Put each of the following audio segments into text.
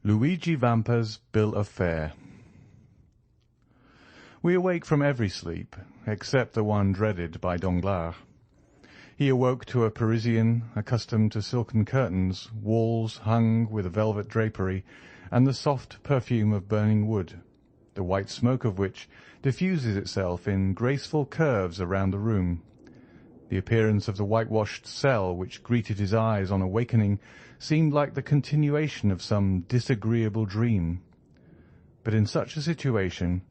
Luigi Vampa's Bill of Fare. We awake from every sleep, except the one dreaded by Danglars. He awoke to a Parisian accustomed to silken curtains, walls hung with velvet drapery, and the soft perfume of burning wood, the white smoke of which diffuses itself in graceful curves around the room. The appearance of the whitewashed cell which greeted his eyes on awakening seemed like the continuation of some disagreeable dream. But in such a situation,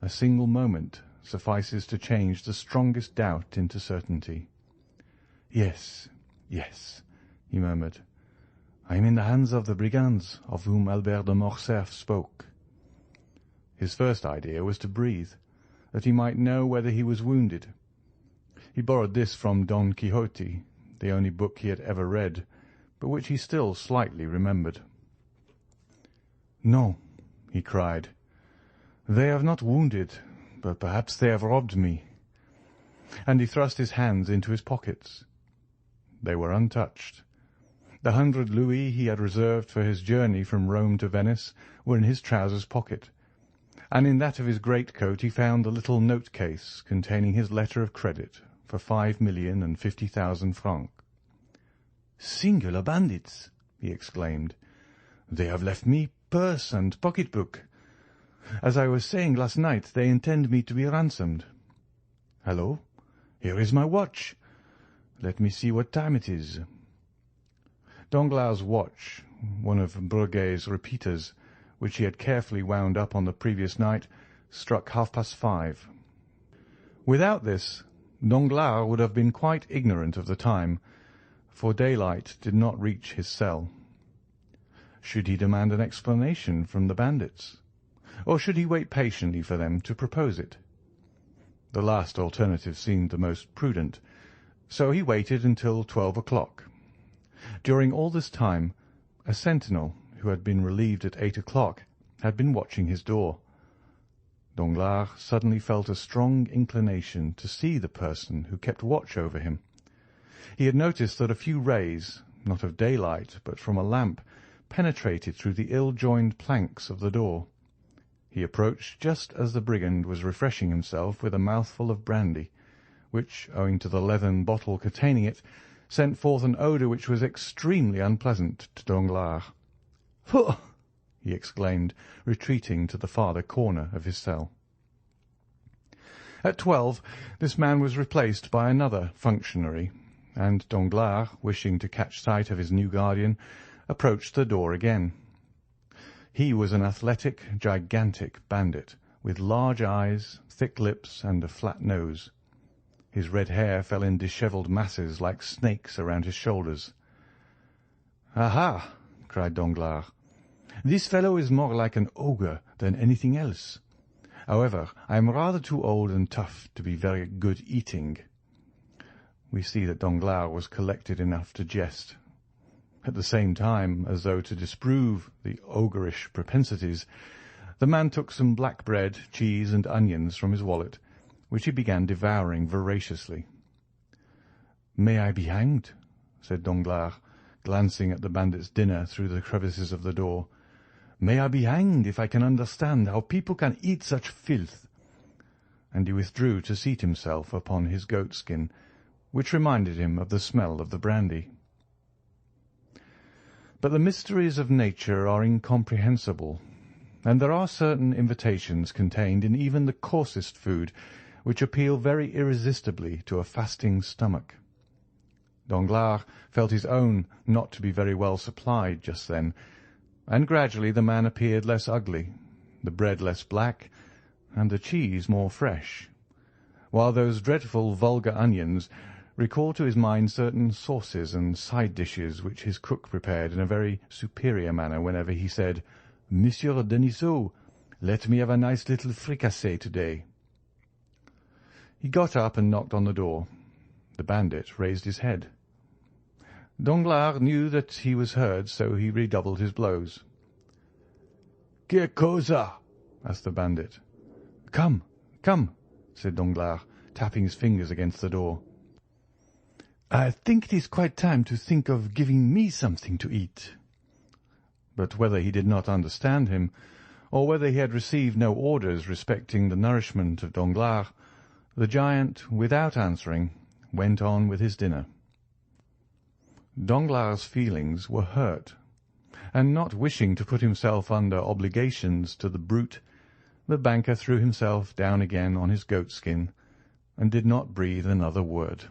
a single moment suffices to change the strongest doubt into certainty. "Yes, yes," he murmured. "I am in the hands of the brigands of whom Albert de Morcerf spoke." His first idea was to breathe, that he might know whether he was wounded. He borrowed this from Don Quixote, the only book he had ever read, but which he still slightly remembered. "No," he cried, "they have not wounded, but perhaps they have robbed me." And he thrust his hands into his pockets. They were untouched. The 100 louis he had reserved for his journey from Rome to Venice were in his trousers pocket, and in that of his greatcoat he found the little note-case containing his letter of credit for 5,050,000 francs. "Singular bandits!" he exclaimed. "They have left me purse and pocket-book. As I was saying last night, they intend me to be ransomed. Hallo, here is my watch. Let me see what time it is." Danglars' watch, one of Breguet's repeaters, which he had carefully wound up on the previous night, struck 5:30. Without this, Danglars would have been quite ignorant of the time, for daylight did not reach his cell. Should he demand an explanation from the bandits, or should he wait patiently for them to propose it? The last alternative seemed the most prudent, so he waited until 12 o'clock. During all this time, a sentinel, who had been relieved at 8 o'clock, had been watching his door. Danglars suddenly felt a strong inclination to see the person who kept watch over him. He had noticed that a few rays, not of daylight but from a lamp, penetrated through the ill-joined planks of the door. He approached just as the brigand was refreshing himself with a mouthful of brandy, which, owing to the leathern bottle containing it, sent forth an odour which was extremely unpleasant to Danglars. "Pooh!" he exclaimed, retreating to the farther corner of his cell. At 12 this man was replaced by another functionary, and Danglars, wishing to catch sight of his new guardian, approached the door again. He was an athletic, gigantic bandit, with large eyes, thick lips, and a flat nose. His red hair fell in dishevelled masses like snakes around his shoulders. "Aha!" cried Danglars. "This fellow is more like an ogre than anything else. However, I am rather too old and tough to be very good eating." We see that Danglars was collected enough to jest. At the same time, as though to disprove the ogreish propensities, the man took some black bread, cheese, and onions from his wallet, which he began devouring voraciously. "May I be hanged," said Danglars, glancing at the bandit's dinner through the crevices of the door. "May I be hanged if I can understand how people can eat such filth." And he withdrew to seat himself upon his goatskin, which reminded him of the smell of the brandy. But the mysteries of nature are incomprehensible, and there are certain invitations contained in even the coarsest food which appeal very irresistibly to a fasting stomach. Danglars felt his own not to be very well supplied just then, and gradually the man appeared less ugly, the bread less black, and the cheese more fresh, while those dreadful vulgar onions recalled to his mind certain sauces and side dishes which his cook prepared in a very superior manner whenever he said, "Monsieur Denisot, let me have a nice little fricassee to-day." He got up and knocked on the door. The bandit raised his head. Danglars knew that he was heard, so he redoubled his blows. "Que cosa?" asked the bandit. "Come, come," said Danglars, tapping his fingers against the door. "I think it is quite time to think of giving me something to eat." but whether he did not understand him, or whether he had received no orders respecting the nourishment of Danglars, the giant, without answering, went on with his dinner. Danglars' feelings were hurt, and not wishing to put himself under obligations to the brute, the banker threw himself down again on his goatskin, and did not breathe another word.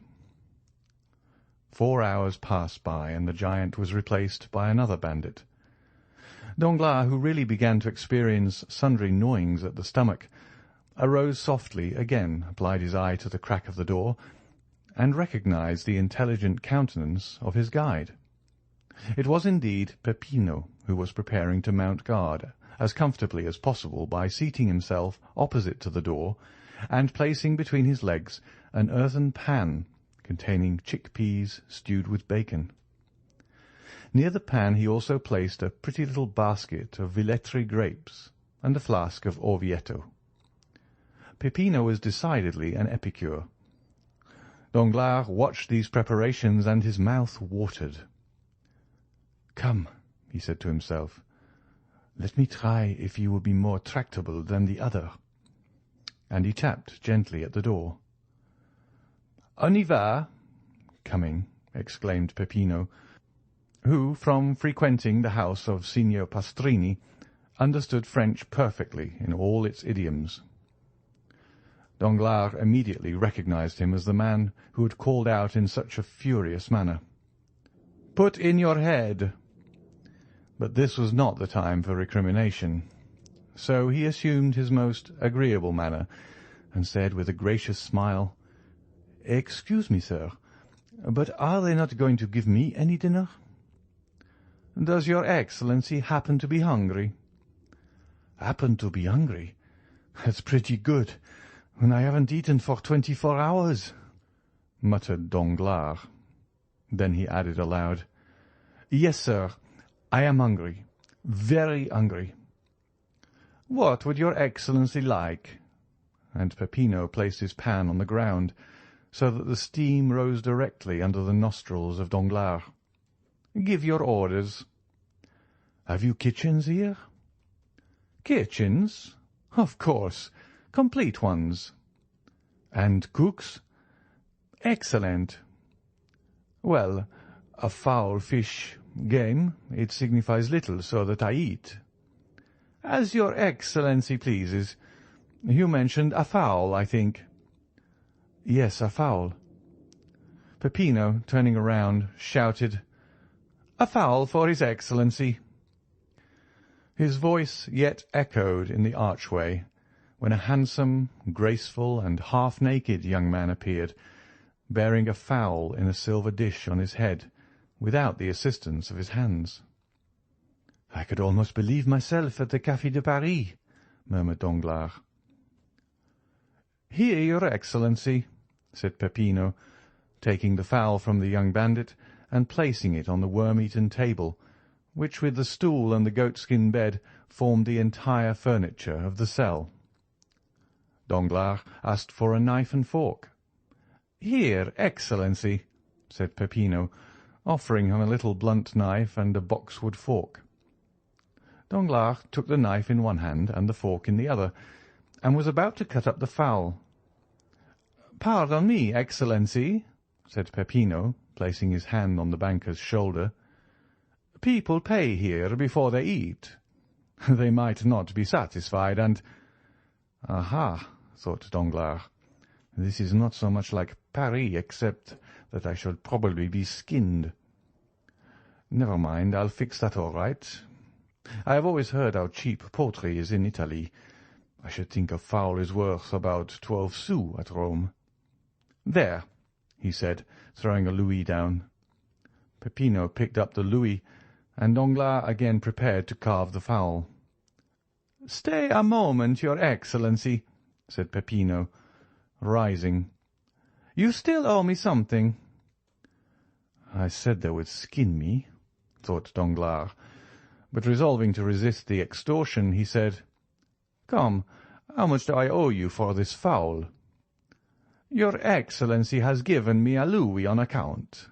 4 hours passed by, and the giant was replaced by another bandit. Danglars, who really began to experience sundry gnawings at the stomach, arose softly again, applied his eye to the crack of the door, and recognized the intelligent countenance of his guide. It was indeed Peppino, who was preparing to mount guard as comfortably as possible by seating himself opposite to the door and placing between his legs an earthen pan containing chickpeas stewed with bacon. Near the pan he also placed a pretty little basket of Velletri grapes and a flask of Orvieto. Peppino was decidedly an epicure. Danglars watched these preparations, and his mouth watered. "Come," he said to himself, "let me try if you will be more tractable than the other." And he tapped gently at the door. "On y va!" coming, exclaimed Peppino, who, from frequenting the house of Signor Pastrini, understood French perfectly in all its idioms. Danglars immediately recognized him as the man who had called out in such a furious manner, "Put in your head!" But this was not the time for recrimination, so he assumed his most agreeable manner, and said with a gracious smile, "Excuse me, sir, but are they not going to give me any dinner?" "Does your Excellency happen to be hungry?" "Happen to be hungry? That's pretty good, when I haven't eaten for 24 hours," muttered Danglars. Then he added aloud, "Yes, sir, I am hungry, very hungry." "What would your Excellency like?" And Peppino placed his pan on the ground, so that the steam rose directly under the nostrils of Danglars. "Give your orders." "Have you kitchens here?" "Kitchens? Of course, complete ones." "And cooks?" "Excellent." "Well, a fowl, fish, game, it signifies little, so that I eat." "As your Excellency pleases. You mentioned a fowl, I think." "Yes, a fowl." Peppino, turning around, shouted, "A fowl for his Excellency." His voice yet echoed in the archway, when a handsome, graceful, and half-naked young man appeared, bearing a fowl in a silver dish on his head, without the assistance of his hands. "I could almost believe myself at the Café de Paris," murmured Danglars. "Here, your Excellency," said Peppino, taking the fowl from the young bandit and placing it on the worm-eaten table, which, with the stool and the goatskin bed, formed the entire furniture of the cell. Danglars asked for a knife and fork. "Here, Excellency," said Peppino, offering him a little blunt knife and a boxwood fork. Danglars took the knife in one hand and the fork in the other, and was about to cut up the fowl. "Pardon me, Excellency," said Peppino, placing his hand on the banker's shoulder. "People pay here before they eat. They might not be satisfied, and—" "Aha!" thought Danglars. "This is not so much like Paris, except that I shall probably be skinned. Never mind, I'll fix that all right. I have always heard how cheap poultry is in Italy. I should think a fowl is worth about 12 sous at Rome. There," he said, throwing a louis down. Peppino picked up the louis, and Danglars again prepared to carve the fowl. "Stay a moment, your Excellency," said Peppino, rising. "You still owe me something." "I said they would skin me," thought Danglars, but resolving to resist the extortion, he said, "Come, how much do I owe you for this fowl?" "Your Excellency has given me a louis on account."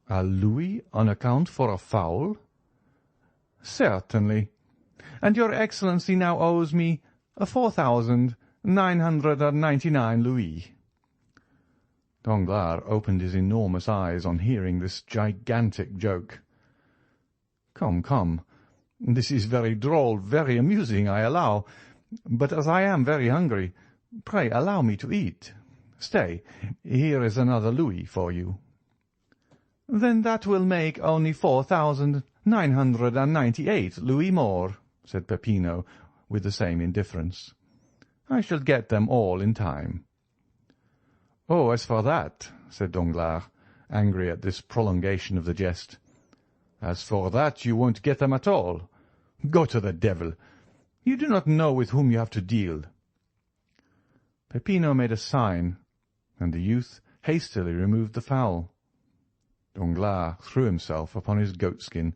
"A louis on account for a fowl?" Certainly. And your Excellency now owes me 4,999 louis. Danglars opened his enormous eyes on hearing this gigantic joke. Come, come, this is very droll, very amusing, I allow, but as I am very hungry, pray allow me to eat. Stay, here is another louis for you. Then that will make only 4,998 louis more, said Peppino, with the same indifference. I shall get them all in time. Oh, as for that, said Danglars, angry at this prolongation of the jest, as for that, you won't get them at all. Go to the devil. You do not know with whom you have to deal. Peppino made a sign, and the youth hastily removed the fowl. Danglars threw himself upon his goatskin,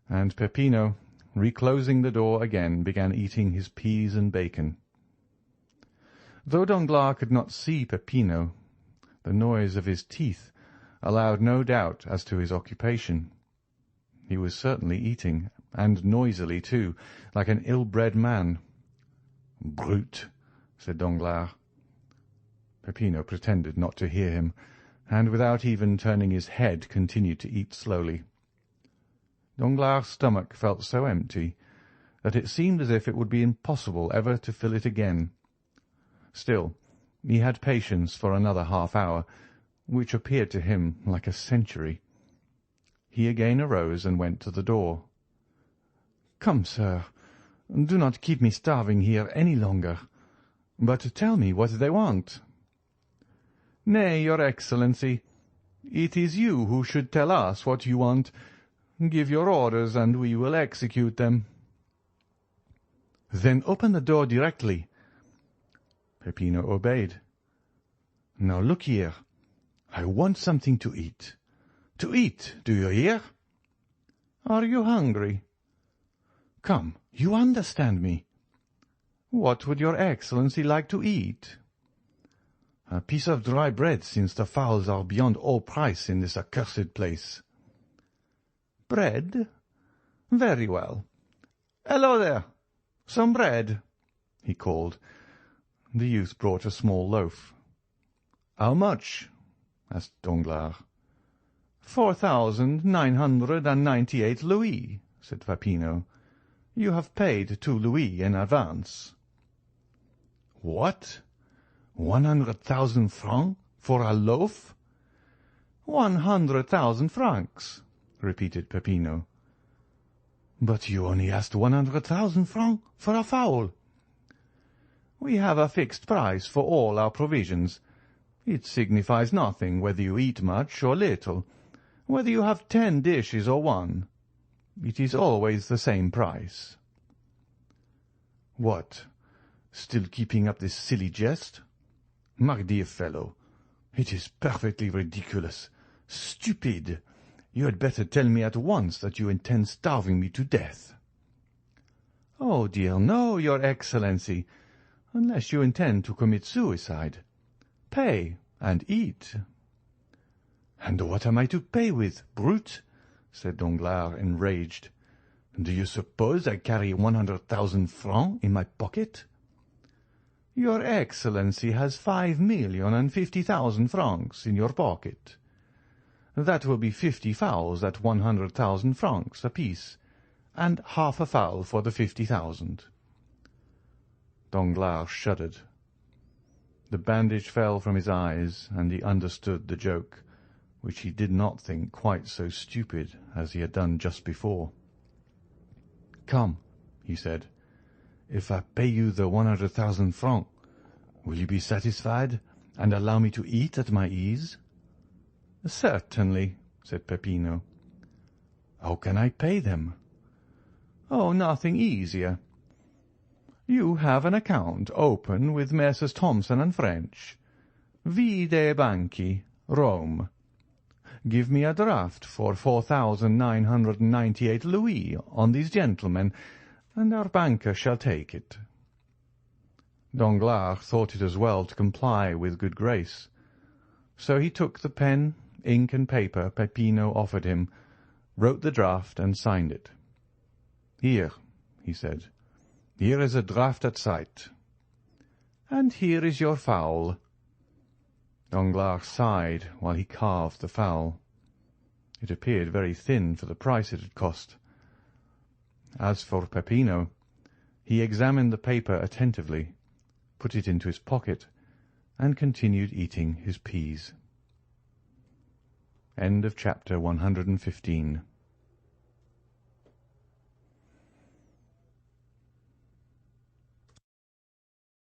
and Peppino, reclosing the door again, began eating his peas and bacon. Though Danglars could not see Peppino, the noise of his teeth allowed no doubt as to his occupation. He was certainly eating, and noisily too, like an ill-bred man. "Brute!" said Danglars. Peppino pretended not to hear him, and without even turning his head continued to eat slowly. Danglars' stomach felt so empty that it seemed as if it would be impossible ever to fill it again. Still, he had patience for another half-hour, which appeared to him like a century. He again arose and went to the door. "Come, sir, do not keep me starving here any longer, but tell me what they want." "Nay, your Excellency, it is you who should tell us what you want. Give your orders, and we will execute them." "Then open the door directly." Peppino obeyed. "Now look here, I want something to eat. To eat, do you hear?" "Are you hungry?" "Come, you understand me." "What would your Excellency like to eat?" "A piece of dry bread, since the fowls are beyond all price in this accursed place." "Bread? Very well. Hello there! Some bread," he called. The youth brought a small loaf. "How much?" asked Danglars. 4,998 louis, said Peppino. "You have paid 2 louis in advance." "What? 100,000 francs for a loaf?" 100,000 francs, repeated Peppino. "But you only asked 100,000 francs for a fowl." "We have a fixed price for all our provisions. It signifies nothing whether you eat much or little, whether you have 10 dishes or 1. It is always the same price." "What, still keeping up this silly jest? My dear fellow, it is perfectly ridiculous, stupid. You had better tell me at once that you intend starving me to death." "Oh dear no, your Excellency, unless you intend to commit suicide. Pay and eat." "And what am I to pay with, brute?" said Danglars, enraged. "Do you suppose I carry 100,000 francs in my pocket?" "Your Excellency has 5,050,000 francs in your pocket. That will be 50 fowls at 100,000 francs apiece, and half a fowl for the 50,000. Danglars shuddered. The bandage fell from his eyes, and he understood the joke, which he did not think quite so stupid as he had done just before. "Come," he said, "if I pay you the 100,000 francs, will you be satisfied and allow me to eat at my ease?" "Certainly," said Peppino. "How can I pay them?" "Oh, nothing easier. You have an account open with Messrs. Thomson and French, Vie dei Banchi, Rome. Give me a draft for 4,998 louis on these gentlemen, and our banker shall take it." Danglars thought it as well to comply with good grace, so he took the pen, ink, and paper Peppino offered him, wrote the draft, and signed it. "Here," he said, "here is a draught at sight." "And here is your fowl." Danglars sighed while he carved the fowl. It appeared very thin for the price it had cost. As for Peppino, he examined the paper attentively, put it into his pocket, and continued eating his peas. Chapter 115.